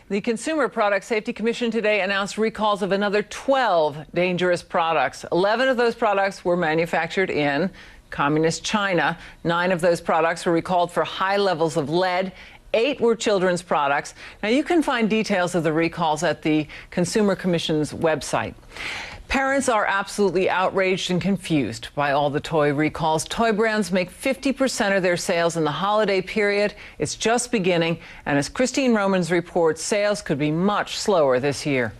The Consumer Product Safety Commission today announced recalls of another 12 dangerous products. 11 of those products were manufactured in Communist China. 9 of those products were recalled for high levels of lead. 8 were children's products. Now, you can find details of the recalls at the Consumer Commission's website. Parents are absolutely outraged and confused by all the toy recalls. Toy brands make 50% of their sales in the holiday period. It's just beginning, and as Christine Romans reports, sales could be much slower this year.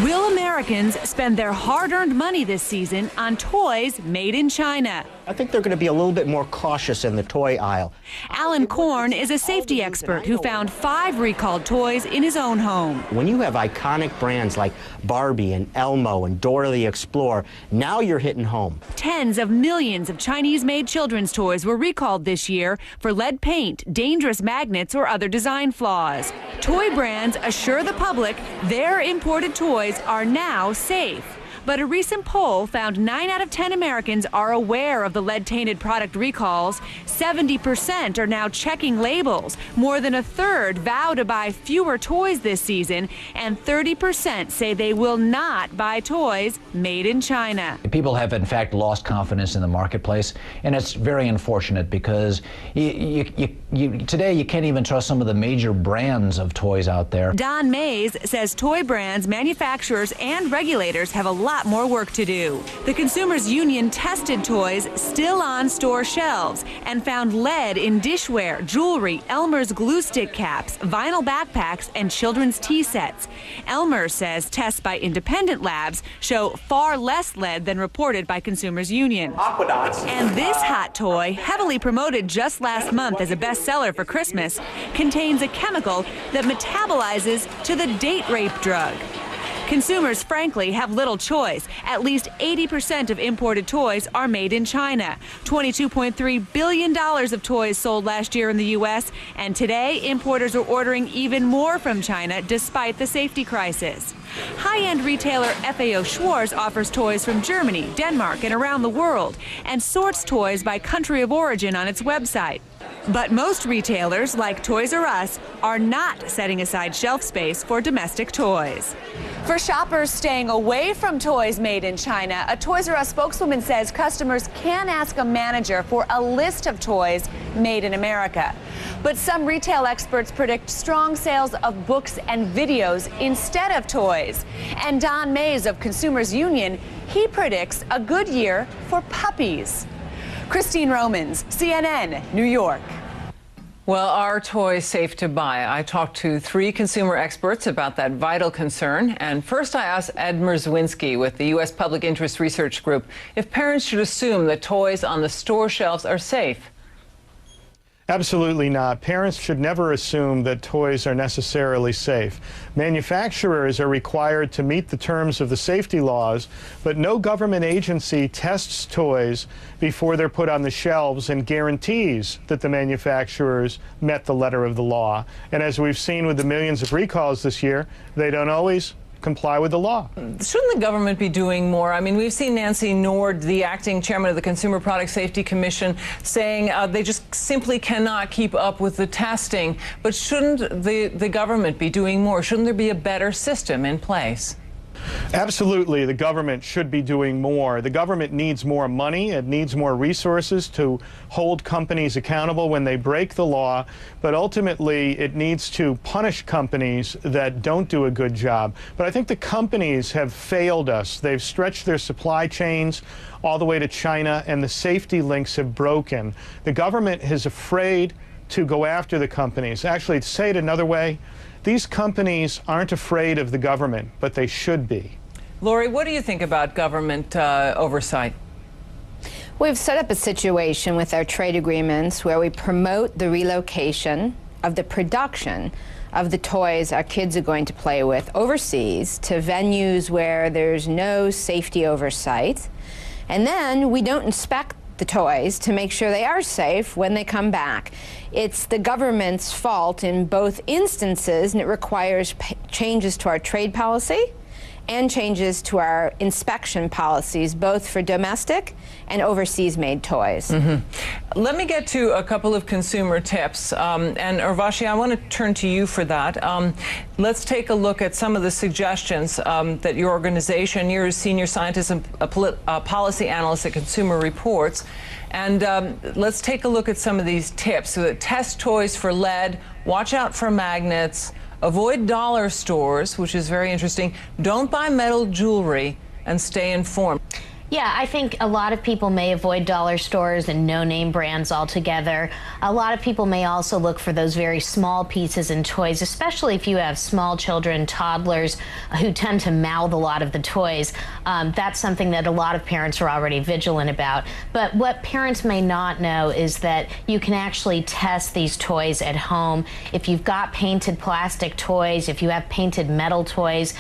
Will Americans spend their hard-earned money this season on toys made in China? I think they're going to be a little bit more cautious in the toy aisle. Alan Korn is a safety expert who found 5 recalled toys in his own home. When you have iconic brands like Barbie and Elmo and Dora the Explorer, now you're hitting home. Tens of millions of Chinese-made children's toys were recalled this year for lead paint, dangerous magnets, or other design flaws. Toy brands assure the public their imported toys are now safe. But a recent poll found 9 out of 10 Americans are aware of the lead-tainted product recalls. 70% are now checking labels. More than a third vow to buy fewer toys this season, and 30% say they will not buy toys made in China. People have, in fact, lost confidence in the marketplace, and it's very unfortunate because today you can't even trust some of the major brands of toys out there. Don Mays says toy brands, manufacturers, and regulators have a lot more work to do. The Consumers Union tested toys still on store shelves and found lead in dishware, jewelry, Elmer's glue stick caps, vinyl backpacks, and children's tea sets. Elmer says tests by independent labs show far less lead than reported by Consumers Union. And this hot toy, heavily promoted just last month as a bestseller for Christmas, contains a chemical that metabolizes to the date rape drug. Consumers, frankly, have little choice. At least 80% of imported toys are made in China. $22.3 billion of toys sold last year in the U.S., and today importers are ordering even more from China despite the safety crisis. High-end retailer FAO Schwarz offers toys from Germany, Denmark, and around the world, and sorts toys by country of origin on its website. But most retailers, like Toys R Us, are not setting aside shelf space for domestic toys. For shoppers staying away from toys made in China, a Toys R Us spokeswoman says customers can ask a manager for a list of toys made in America. But some retail experts predict strong sales of books and videos instead of toys. And Don Mays of Consumers Union, he predicts a good year for puppies. Christine Romans, CNN, New York. Well, are toys safe to buy? I talked to 3 consumer experts about that vital concern. And first I asked Ed Merzwinski with the U.S. Public Interest Research Group if parents should assume that toys on the store shelves are safe. Absolutely not. Parents should never assume that toys are necessarily safe. Manufacturers are required to meet the terms of the safety laws, but no government agency tests toys before they're put on the shelves and guarantees that the manufacturers met the letter of the law. And as we've seen with the millions of recalls this year, they don't always comply with the law. Shouldn't the government be doing more? I mean, we've seen Nancy Nord, the acting chairman of the Consumer Product Safety Commission, saying they just simply cannot keep up with the testing. But shouldn't the government be doing more? Shouldn't there be a better system in place? Absolutely, the government should be doing more. The government needs more money. It needs more resources to hold companies accountable when they break the law. But ultimately, it needs to punish companies that don't do a good job. But I think the companies have failed us. They've stretched their supply chains all the way to China, and the safety links have broken. The government is afraid to go after the companies. Actually, to say it another way, these companies aren't afraid of the government, but they should be. Lori, what do you think about government oversight? We've set up a situation with our trade agreements where we promote the relocation of the production of the toys our kids are going to play with overseas to venues where there's no safety oversight. And then we don't inspect the toys to make sure they are safe when they come back. It's the government's fault in both instances, and it requires changes to our trade policy and changes to our inspection policies, both for domestic and overseas made toys. Let me get to a couple of consumer tips. And Urvashi, I want to turn to you for that. Let's take a look at some of the suggestions that your organization, you're a senior scientist and a policy analyst at Consumer Reports. And let's take a look at some of these tips. So test toys for lead, watch out for magnets, avoid dollar stores, which is very interesting, don't buy metal jewelry, and stay informed. Yeah, I think a lot of people may avoid dollar stores and no-name brands altogether. A lot of people may also look for those very small pieces in toys, especially if you have small children, toddlers, who tend to mouth a lot of the toys. That's something that a lot of parents are already vigilant about. But what parents may not know is that you can actually test these toys at home. If you've got painted plastic toys, if you have painted metal toys,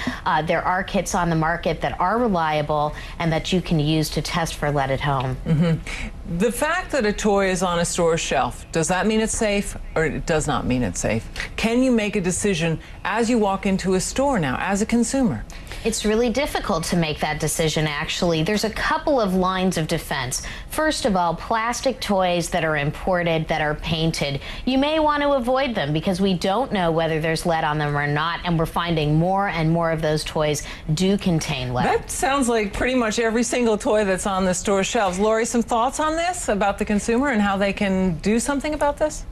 there are kits on the market that are reliable and that you can use to test for lead at home. The fact that a toy is on a store shelf, does that mean it's safe, or it does not mean it's safe? Can you make a decision as you walk into a store now as a consumer? It's really difficult to make that decision, actually. There's a couple of lines of defense. First of all, plastic toys that are imported, that are painted, you may want to avoid them because we don't know whether there's lead on them or not, and we're finding more and more of those toys do contain lead. That sounds like pretty much every single toy that's on the store shelves. Lori, some thoughts on this, about the consumer and how they can do something about this?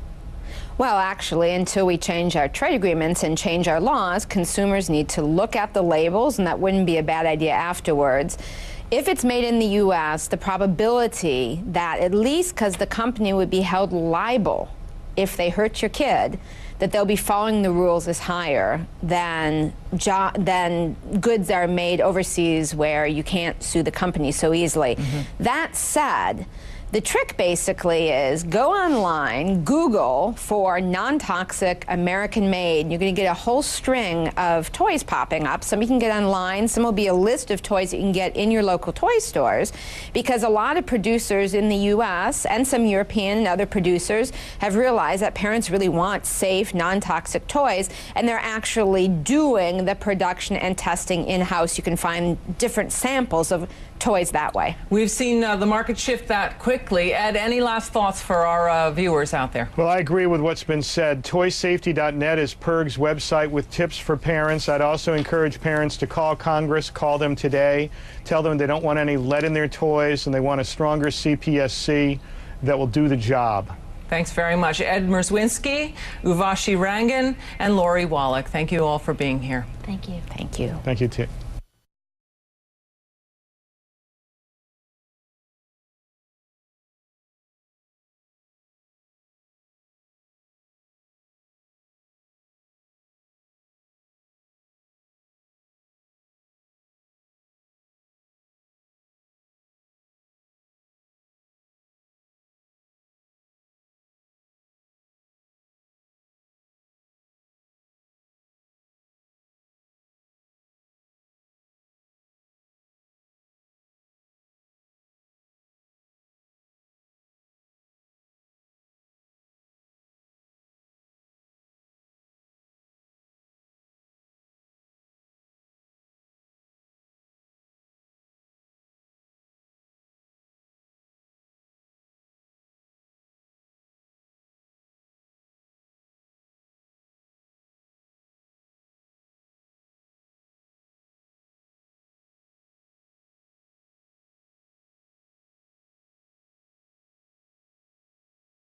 Well, actually, until we change our trade agreements and change our laws, consumers need to look at the labels, and that wouldn't be a bad idea afterwards. If it's made in the U.S., the probability that, at least because the company would be held liable if they hurt your kid, that they'll be following the rules is higher than goods that are made overseas where you can't sue the company so easily. That said, the trick basically is go online, Google for non-toxic American-made. You're going to get a whole string of toys popping up. Some you can get online. Some will be a list of toys that you can get in your local toy stores, because a lot of producers in the U.S. and some European and other producers have realized that parents really want safe, non-toxic toys, and they're actually doing the production and testing in-house. You can find different samples of toys that way. We've seen the market shift that quickly. Ed, any last thoughts for our viewers out there? Well, I agree with what's been said. ToySafety.net is PIRG's website with tips for parents. I'd also encourage parents to call Congress, call them today, tell them they don't want any lead in their toys and they want a stronger CPSC that will do the job. Thanks very much. Ed Mierzwinski, Urvashi Rangan, and Lori Wallach. Thank you all for being here. Thank you. Thank you. Thank you, too.